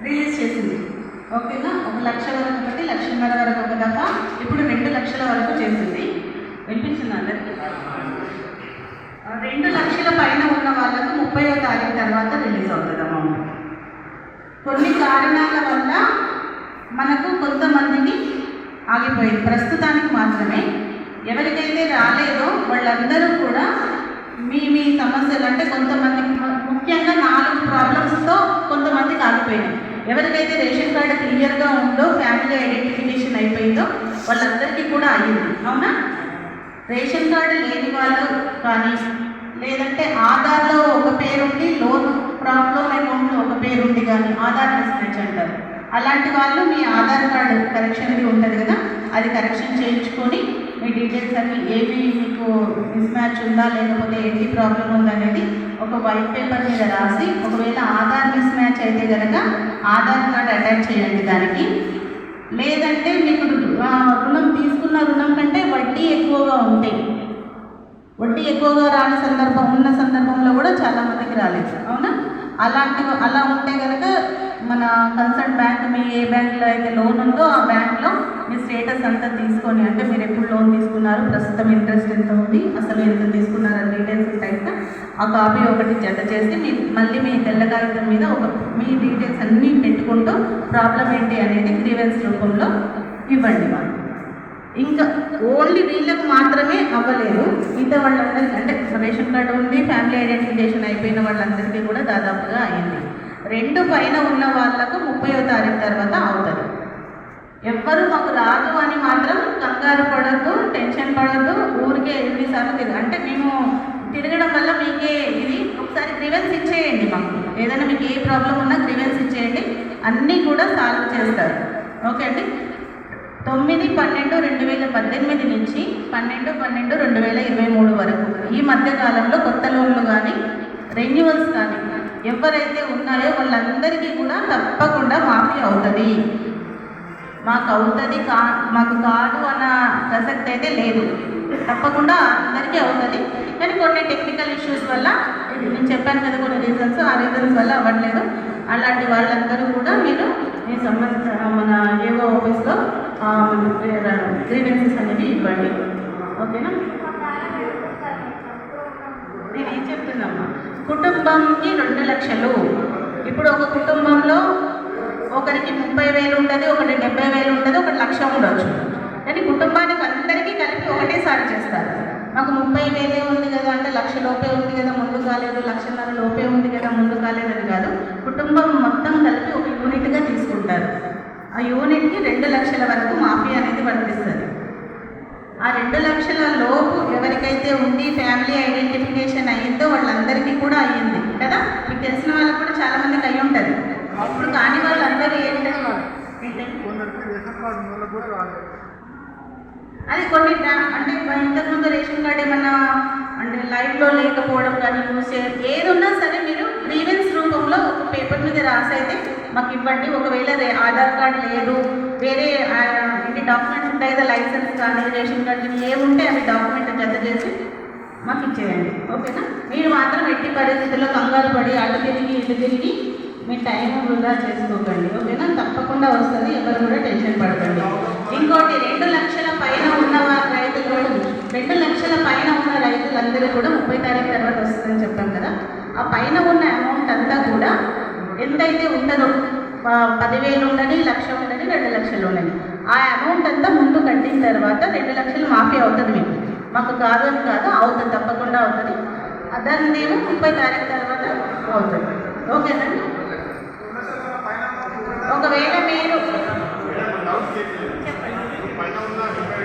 Release చేసింది. ఓకేనా, 1 లక్ష వరకు ఒకటి, 1,50,000 వరకు ఒక దఫా, ఇప్పుడు 2 లక్షల వరకు చేసింది. వినిపించింది అందరికీ? 2 లక్షల పైన ఉన్న వాళ్ళకు 30వ తారీఖు తర్వాత రిలీజ్ అవుతుంది అమౌంట్. కొన్ని కారణాల వల్ల మనకు కొంతమందికి ఆగిపోయింది, ప్రస్తుతానికి మాత్రమే. ఎవరికైతే రాలేదో వాళ్ళందరూ కూడా మీ సమస్యలు, అంటే కొంతమంది ముఖ్యంగా 4 ప్రాబ్లమ్స్తో కొంతమందికి ఆగిపోయినాయి. ఎవరికైతే రేషన్ కార్డు క్లియర్గా ఉందో, ఫ్యామిలీ ఐడెంటిఫికేషన్ అయిపోయిందో వాళ్ళందరికీ కూడా అయ్యింది. అవునా? రేషన్ కార్డు లేని వాళ్ళు కానీ, లేదంటే ఆధార్లో ఒక పేరుండి లోన్ ప్రాబ్లం అమౌంట్లో ఒక పేరుండి కానీ, ఆధార్ మిస్మ్యాచ్ అంటారు. అలాంటి వాళ్ళు మీ ఆధార్ కార్డు కరెక్షన్ది ఉంటుంది కదా, అది కరెక్షన్ చేయించుకొని మీ డీటెయిల్స్ అన్నీ ఏవి మీకు మిస్మ్యాచ్ ఉందా లేకపోతే ఏంటి ప్రాబ్లం ఉందా అనేది ఒక వైట్ పేపర్ మీద రాసి, ఒకవేళ ఆధార్ మిస్మ్యాచ్ అయితే కనుక ఆధార్ కార్డు అటాచ్ చేయండి దానికి. లేదంటే మీకు రుణం తీసుకున్న రుణం కంటే వడ్డీ ఎక్కువగా ఉంటాయి. వడ్డీ ఎక్కువగా రాని ఉన్న సందర్భంలో కూడా చాలామందికి రాలేదు. అవునా? అలా ఉంటే కనుక మన కన్సర్న్ బ్యాంక్, మీ ఏ బ్యాంక్లో అయితే లోన్ ఉందో ఆ బ్యాంక్లో మీ స్టేటస్ అంతా తీసుకొని, అంటే మీరు ఎప్పుడు లోన్ తీసుకున్నారు, ప్రస్తుతం ఇంట్రెస్ట్ ఎంత ఉంది, అసలు ఎంత తీసుకున్నారు అని డీటెయిల్స్ ఉంటాయి కదా, ఆ కాపీ ఒకటి జత చేసి మళ్ళీ మీ తెల్ల కాగితం మీద మీ డీటెయిల్స్ అన్నీ పెట్టుకుంటూ ప్రాబ్లం ఏంటి అనేది గ్రీవెన్స్ రూపంలో ఇవ్వండి. వాళ్ళు ఇంకా ఓన్లీ వీళ్ళకు మాత్రమే అవ్వలేదు, మిగతా వాళ్ళందరికీ, అంటే రేషన్ కార్డు ఉంది, ఫ్యామిలీ ఐడెంటిఫికేషన్ అయిపోయిన వాళ్ళందరికీ కూడా దాదాపుగా అయింది. 2 పైన ఉన్న వాళ్ళకు 30వ తారీఖు తర్వాత అవుతుంది. ఎవ్వరు మాకు రాదు అని మాత్రం కంగారు పడద్దు, టెన్షన్ పడద్దు. ఊరికే ఎన్నిసార్లు అంటే మేము తిరగడం వల్ల మీకే ఇది, ఒకసారి గ్రీవెన్స్ ఇచ్చేయండి. మాకు ఏదైనా మీకు ఏ ప్రాబ్లం ఉన్నా గ్రీవెన్స్ ఇచ్చేయండి, అన్నీ కూడా సాల్వ్ చేస్తారు. ఓకే అండి. 9/12/2018 నుంచి 12/12/2023 వరకు ఈ మధ్య కాలంలో కొత్త లోన్లు కానీ రెన్యువల్స్ కానీ ఎవరైతే ఉన్నాయో వాళ్ళందరికీ కూడా తప్పకుండా మాఫీ అవుతుంది. మాకు కాదు అన్న ప్రసక్తి అయితే లేదు, తప్పకుండా అందరికీ అవుతుంది. కానీ కొన్ని టెక్నికల్ ఇష్యూస్ వల్ల, నేను చెప్పాను కదా కొన్ని రీజన్స్, ఆ రీజన్స్ వల్ల అవ్వట్లేదు. అలాంటి వాళ్ళందరూ కూడా మీరు మీ మన ఏవో ఆఫీస్లో గ్రీవెన్సెస్ అనేది ఇవ్వండి. ఓకేనా? నేను ఏం చెప్తున్నామ్మా, కుటుంబంకి 2 లక్షలు. ఇప్పుడు ఒక కుటుంబంలో ఒకరికి 30,000 ఉంటుంది, ఒకటి 70,000 ఉంటుంది, ఒకటి 1,00,000 ఉండొచ్చు. కానీ కుటుంబానికి అందరికీ కలిపి ఒకటేసారి చేస్తారు. మాకు 30,000 ఉంది కదా అంటే 1,00,000 లోపే ఉంది కదా ముందు కాలేదు, 1,50,000 లోపే ఉంది కదా ముందు కాలేదని కాదు, కుటుంబం మొత్తం కలిపి ఒక యూనిట్గా తీసుకుంటారు. ఆ యూనిట్కి 2 లక్షల వరకు మాఫీ అనేది వర్తిస్తుంది. ఆ 2 లక్షల లోపు ఎవరికైతే ఉండి ఫ్యామిలీ ఐడెంటిఫికేషన్ అయ్యిందో వాళ్ళందరికీ కూడా అయ్యింది కదా. మీకు తెలిసిన వాళ్ళకి కూడా చాలామందికి అయ్యి ఉంటుంది. అప్పుడు కాని వాళ్ళందరూ ఏంటంటే అది కొన్ని అంటే ఇంతకుముందు రేషన్ కార్డు ఏమన్నా అంటే లైవ్లో లేకపోవడం కానీ యూజ్ చేయడం ఏది ఉన్నా సరే మీరు గ్రీవెన్స్ రూపంలో ఒక పేపర్ మీద రాసైతే మాకు ఇవ్వండి. ఒకవేళ ఆధార్ కార్డు లేదు, వేరే ఇన్ని డాక్యుమెంట్స్ ఉంటాయి కదా, లైసెన్స్ కానీ రేషన్ కార్డు ఏముంటే అవి డాక్యుమెంట్ జత చేసి మాకు ఇచ్చేయండి. ఓకేనా? మీరు మాత్రం ఎట్టి పరిస్థితుల్లో కంగారు పడి అటు తిరిగి ఇటు తిరిగి మీ టైం వృధా చేసుకోకండి. ఓకేనా? తప్పకుండా వస్తుంది, ఎవరు కూడా టెన్షన్ పడకండి. ఇంకోటి 2 లక్షల పైన ఉన్న రైతులు, 2 లక్షల పైన ఉన్న రైతులందరూ కూడా 30 తారీఖు తర్వాత వస్తుందని చెప్పాం కదా. ఆ పైన ఉన్న అమౌంట్ అంతా కూడా ఎంతైతే ఉంటుందో 10,000 ఉండని, 1,00,000 ఉండని, 2 లక్షలు ఉండని, ఆ అమౌంట్ అంతా ముందు కట్టిన తర్వాత 2 లక్షలు మాఫీ అవుతుంది. మీకు మాకు కాదు అని కాదు, అవుతుంది, తప్పకుండా అవుతుంది. దాన్ని 30 తారీఖు తర్వాత అవుతుంది. ఓకేనండి?